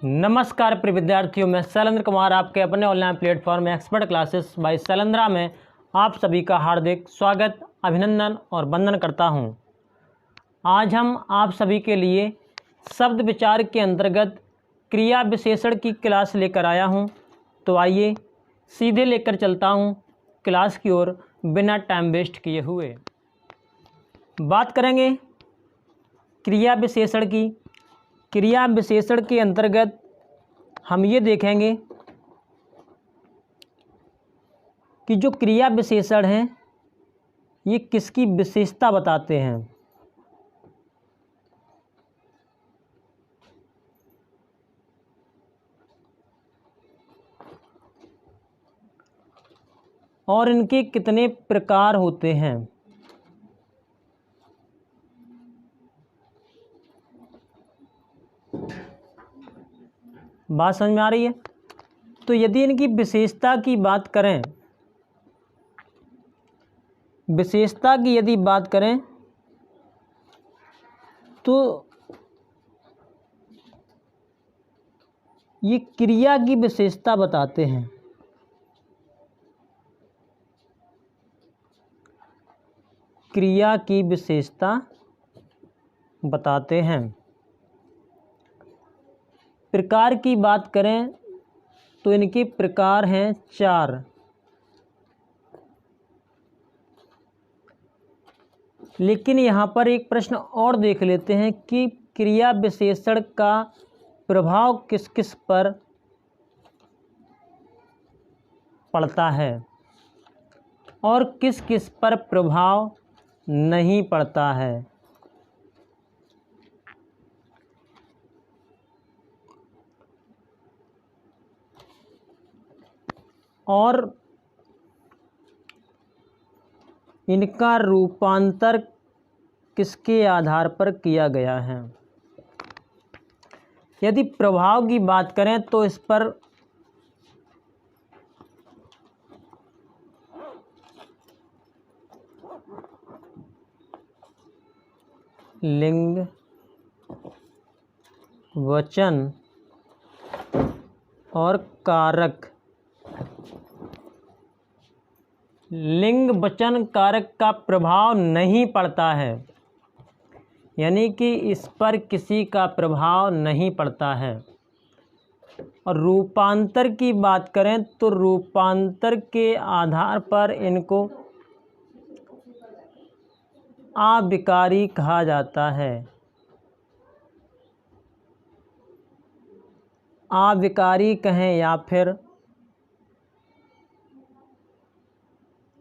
नमस्कार प्रिय विद्यार्थियों, मैं शैलेंद्र कुमार आपके अपने online platform expert classes bye Shailendra में आप सभी का हार्दिक स्वागत, अभिनंदन और वंदन करता हूं। आज हम आप सभी के लिए शब्द विचार के अंतर्गत क्रिया विशेषण की क्लास लेकर आया हूं। तो आइए सीधे लेकर चलता हूं क्लास की ओर बिना टाइम वेस्ट किए हुए। बात करेंगे क्रिया विशेषण की। क्रिया विशेषण के अंतर्गत हम ये देखेंगे कि जो क्रिया विशेषण हैं ये किसकी विशेषता बताते हैं। और इनके कितने प्रकार होते हैं। बात समझ में आ रही है? तो यदि इनकी विशेषता की बात करें, विशेषता की यदि बात करें तो ये क्रिया की विशेषता बताते हैं। क्रिया की विशेषता बताते हैं। प्रकार की बात करें तो इनके प्रकार हैं 4। लेकिन यहाँ पर एक प्रश्न और देख लेते हैं कि क्रिया विशेषण का प्रभाव किस किस पर पड़ता है और किस किस पर प्रभाव नहीं पड़ता है। और इनका रूपांतर किसके आधार पर किया गया है। यदि प्रभाव की बात करें तो इस पर लिंग, वचन और कारक, लिंग वचन कारक का प्रभाव नहीं पड़ता है, यानी कि इस पर किसी का प्रभाव नहीं पड़ता है। और रूपांतर की बात करें तो रूपांतर के आधार पर इनको अविकारी कहा जाता है। अविकारी कहें या फिर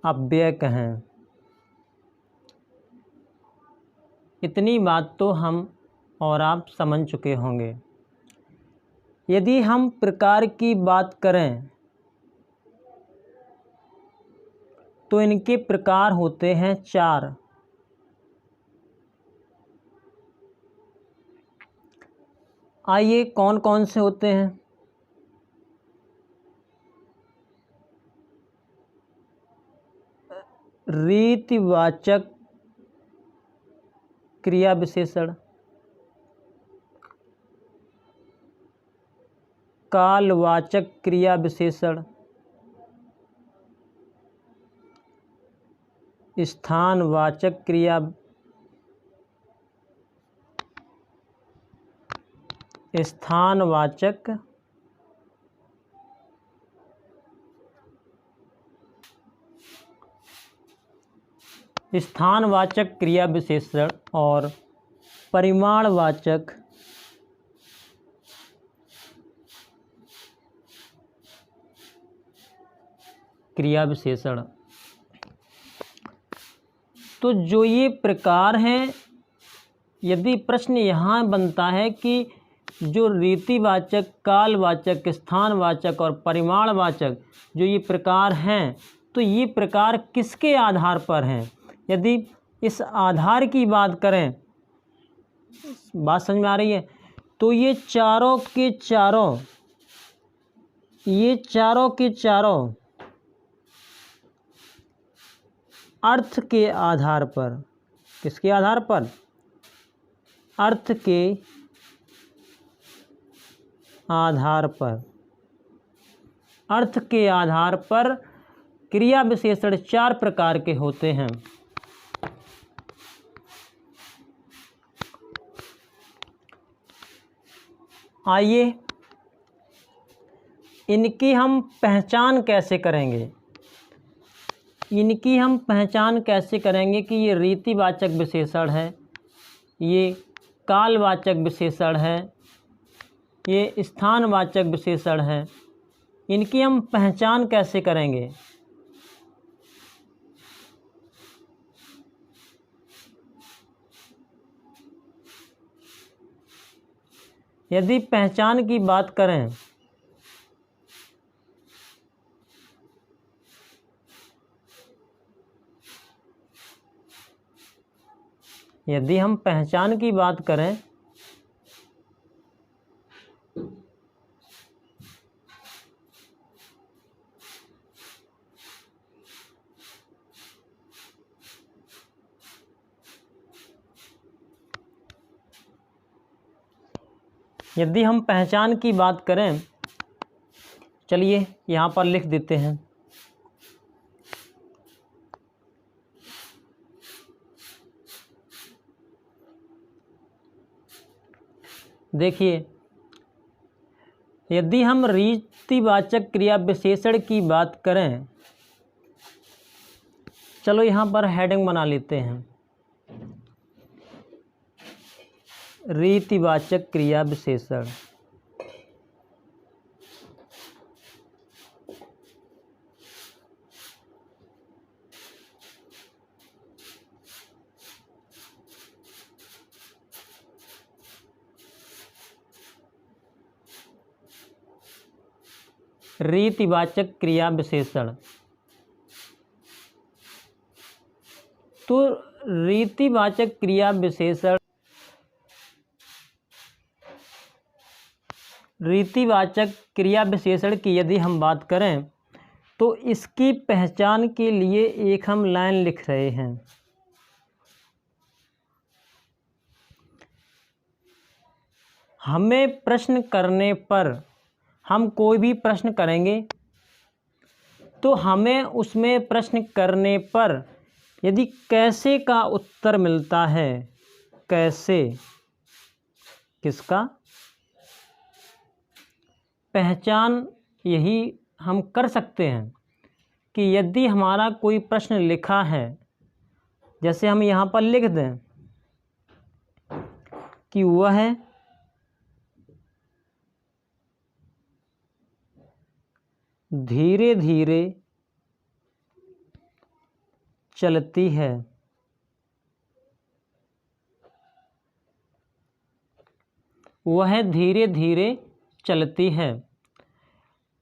अव्यय कहें। इतनी बात तो हम और आप समझ चुके होंगे। यदि हम प्रकार की बात करें तो इनके प्रकार होते हैं 4। आइए कौन कौन से होते हैं। रीतिवाचक क्रिया विशेषण, कालवाचक क्रिया विशेषण, स्थानवाचक क्रिया, स्थानवाचक स्थानवाचक क्रिया विशेषण और परिमाणवाचक क्रिया विशेषण। तो जो ये प्रकार हैं, यदि प्रश्न यहाँ बनता है कि जो रीतिवाचक, कालवाचक, स्थानवाचक और परिमाणवाचक जो ये प्रकार हैं, तो ये प्रकार किसके आधार पर हैं। यदि इस आधार की बात करें, बात समझ में आ रही है, तो ये चारों के चारों अर्थ के आधार पर, किसके आधार पर, अर्थ के आधार पर, अर्थ के आधार पर क्रिया विशेषण 4 प्रकार के होते हैं। आइए इनकी हम पहचान कैसे करेंगे। इनकी हम पहचान कैसे करेंगे कि ये रीतिवाचक विशेषण है, ये कालवाचक विशेषण है, ये स्थानवाचक विशेषण है। इनकी हम पहचान कैसे करेंगे। यदि पहचान की बात करें यदि हम पहचान की बात करें यदि हम पहचान की बात करें, चलिए यहाँ पर लिख देते हैं। देखिए, यदि हम रीतिवाचक क्रिया विशेषण की बात करें, चलो यहाँ पर हेडिंग बना लेते हैं, रीतिवाचक क्रिया विशेषण। रीतिवाचक क्रिया विशेषण। तो रीतिवाचक क्रिया विशेषण, रीतिवाचक क्रिया विशेषण की यदि हम बात करें तो इसकी पहचान के लिए एक हम लाइन लिख रहे हैं। हमें प्रश्न करने पर, हम कोई भी प्रश्न करेंगे तो हमें उसमें प्रश्न करने पर यदि कैसे का उत्तर मिलता है, कैसे किसका, पहचान यही हम कर सकते हैं कि यदि हमारा कोई प्रश्न लिखा है, जैसे हम यहाँ पर लिख दें कि वह धीरे धीरे चलती है, वह धीरे धीरे चलती है।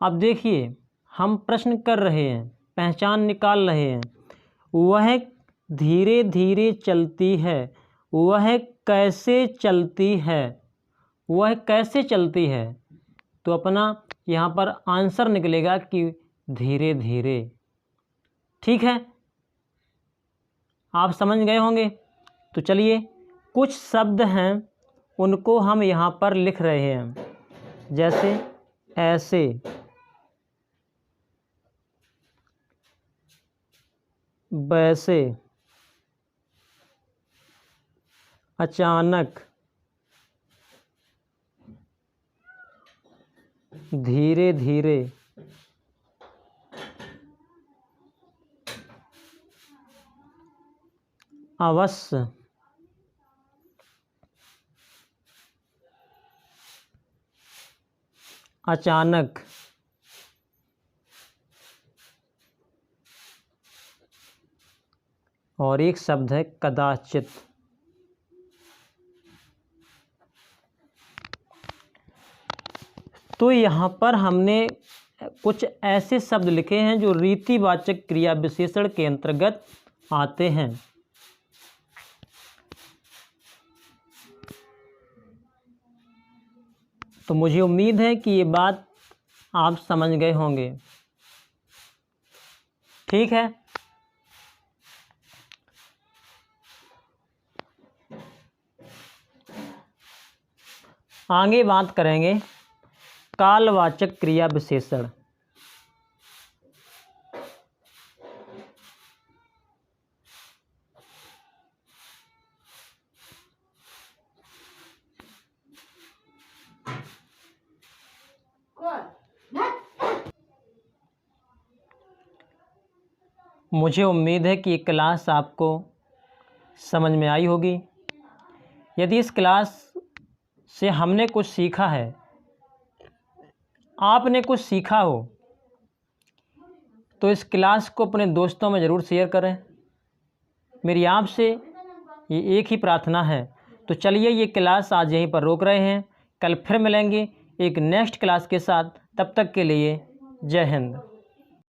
अब देखिए, हम प्रश्न कर रहे हैं, पहचान निकाल रहे हैं। वह धीरे धीरे चलती है, वह कैसे चलती है, वह कैसे चलती है, तो अपना यहाँ पर आंसर निकलेगा कि धीरे धीरे। ठीक है, आप समझ गए होंगे। तो चलिए, कुछ शब्द हैं उनको हम यहाँ पर लिख रहे हैं, जैसे ऐसे, वैसे, अचानक, धीरे धीरे, अवश्य, अचानक, और एक शब्द है कदाचित। तो यहाँ पर हमने कुछ ऐसे शब्द लिखे हैं जो रीतिवाचक क्रिया विशेषण के अंतर्गत आते हैं। तो मुझे उम्मीद है कि ये बात आप समझ गए होंगे। ठीक है, आगे बात करेंगे कालवाचक क्रिया विशेषण। मुझे उम्मीद है कि ये क्लास आपको समझ में आई होगी। यदि इस क्लास से हमने कुछ सीखा है, आपने कुछ सीखा हो, तो इस क्लास को अपने दोस्तों में ज़रूर शेयर करें। मेरी आपसे ये एक ही प्रार्थना है। तो चलिए ये क्लास आज यहीं पर रोक रहे हैं। कल फिर मिलेंगे एक नेक्स्ट क्लास के साथ। तब तक के लिए जय हिंद।